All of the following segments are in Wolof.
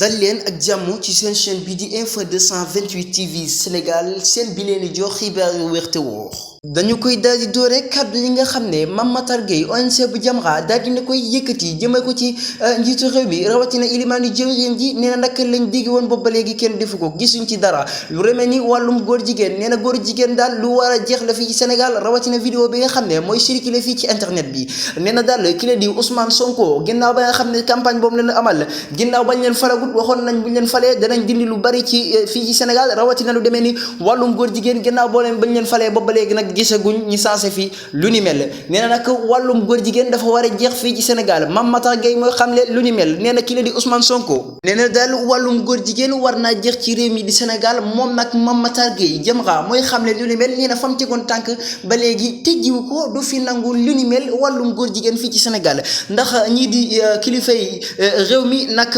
dal leen ak jàmm ci seen chaîne bi di info 228 TV Sénégal seen bi leen di jox xibaar yu wér te wóor dañu koy daal di doore kàddu yi nga xam ne Mame Matar Gueye ONG bu Jamra daal dina koy yëkkati jëmee ko ci njiitu réew bi rawatina ilimaanu jëwriñ ji nee na nag lañ digg woon boobu ba léegi kenn defu ko gisuñ ci dara lu remee ni wàllum góor jigéen nee na góor jigéen daal lu war a jeex la fii ci Sénégal rawatina vidéo bi nga xam ne mooy circulé fii ci internet bi nee na daal ki la di Ousmane Sonko ginnaaw ba nga xam ne campagne boobu leen amal ginnaaw bañ leen falagut waxoon nañ buñ leen falee danañ dindi lu bari ci fii ci Sénégal rawatina lu demee ni wàllum góor jigéen ginnaaw boo leen bañ leen falee boobu ba léegi nag gisaguñ ñi sensé fii lu ni mel nee na nag wàllum góor jigéen dafa war a jeex fii ci Sénégal Mame Matar Gueye mooy xamle lu ni mel nee na ki la di Ousmane Sonko nee na daal wàllum góor jigéen war naa jeex ci réew mi di Sénégal moom nag Mame Matar Gueye Jamra mooy xamle lu ni mel nee na fam tegoon tànk ba léegi teggiwu ko du fi nangu lu ni mel wàllum góor jigéen fii ci Sénégal ndax ñii di kilifa yi réew mi nag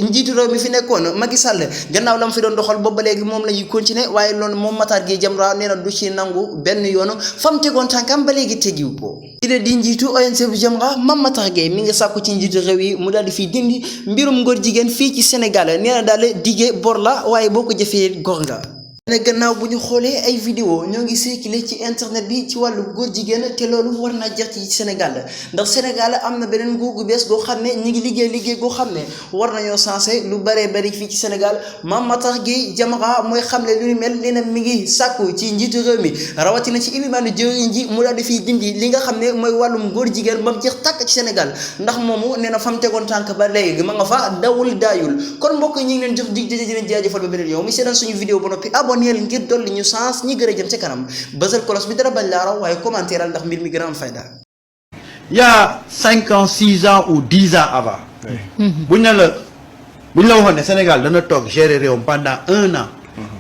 njiitu réew mi fi nekkoon Macky Sall gannaaw la mu fi doon doxal boobu ba léegi moom la ñuy continuer waaye loolu moom Matar Gueye Jamra nee na du ci nangu benn yoon fam tegoon tànkam ba léegi tegiwu ko ki la di njiitu ONG bu Jamra Mame Matar Gueye mi nga sàkku ci njiitu réew yi mu daal di fiy dindi mbirum ngóor jigéen fii ci Sénégal nee na daal dige bor la waaye boo ko jëfee gor nga ne gannaaw bu ñu xoolee ay vidéo ñoo ngi circulé ci internet bi ci wàllu góor jigéen te loolu war naa jeex ci Sénégal ndax Sénégal am na beneen nguur gu bees goo xam ne ñi ngi liggéey goo xam ne war nañoo sensé lu bëree bëri fii ci Sénégal Mame Matar Gueye Jamra mooy xam ne lu ni mel nee na mi ngi sàkku ci njiitu réew mi rawatina ci ilimaanu jëwriñ ji mu daal di fiy dindi li nga xam ne mooy wàllum góor jigéen ba mu jeex tàkk ci Sénégal ndax moomu nee na fam tegoon tànk ba léegi ma nga fa dawul daayul kon mbokk ñi ngi leen jox dig daje di leen jaajëfal ba beneen yow mi seetaan suñu vidéo ba noppi abonné ngir dolli ñu sens ñi gën a jëm ca kanam bësal kolos bi dara bañ laa raw waaye commentaire ndax mbir mi gën a am fayda. Il y a 5 ans 6 ans ou 10 ans avant. buñ la waxoon ne Sénégal dana toog gérer réewam pendant 1 an.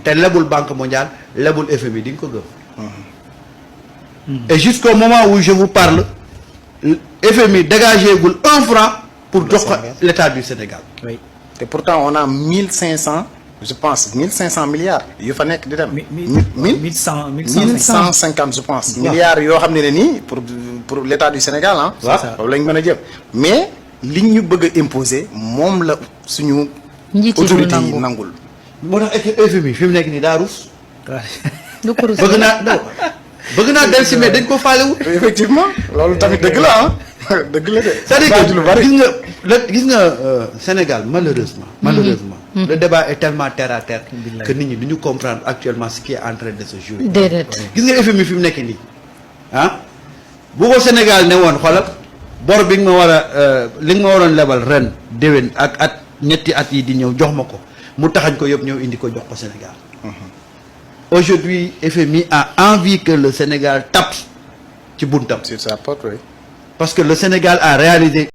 te lebul banque mondiale lebul FMI di nga ko gëm. et jusqu'au moment où je vous parle FMI dégagé gul 1 franc pour jox ko l'état du Sénégal. oui te pourtant on a 1500. je pense 1500 milliards yu fa nekk di dem. 1150 je pense. milliards yoo xam ne nii pour l' état du Sénégal ah. waaw foofu lañ mën a jëm mais liñ ñu bëgg a imposer moom la suñu. autorité yi nangul. moo tax FMI fi mu nekk nii daa rus. du ko rus bëgg naa del si mais dañ ko faalewul. effectivement loolu tamit dëgg la ah. dëgg la de. c'est-à-dire que gis nga Sénégal malheureusement. le débat est tellement terre à terre que nit ñi du ñu comprendre actuellement ce qui est en train de se jouer. déedéet gis nga FMI fi mu nekk nii ah bu ko Sénégal ne woon xoolal bor bi nga ma war a li nga ma waroon lebal ren déwén ak at ñetti at yi di ñëw jox ma ko mu taxañ ko yëpp ñëw indi ko jox ko Sénégal. Aujourd'hui FMI a envie que le Sénégal tape ci buntam. sur sa porte, oui. Parce que le Sénégal a réalisé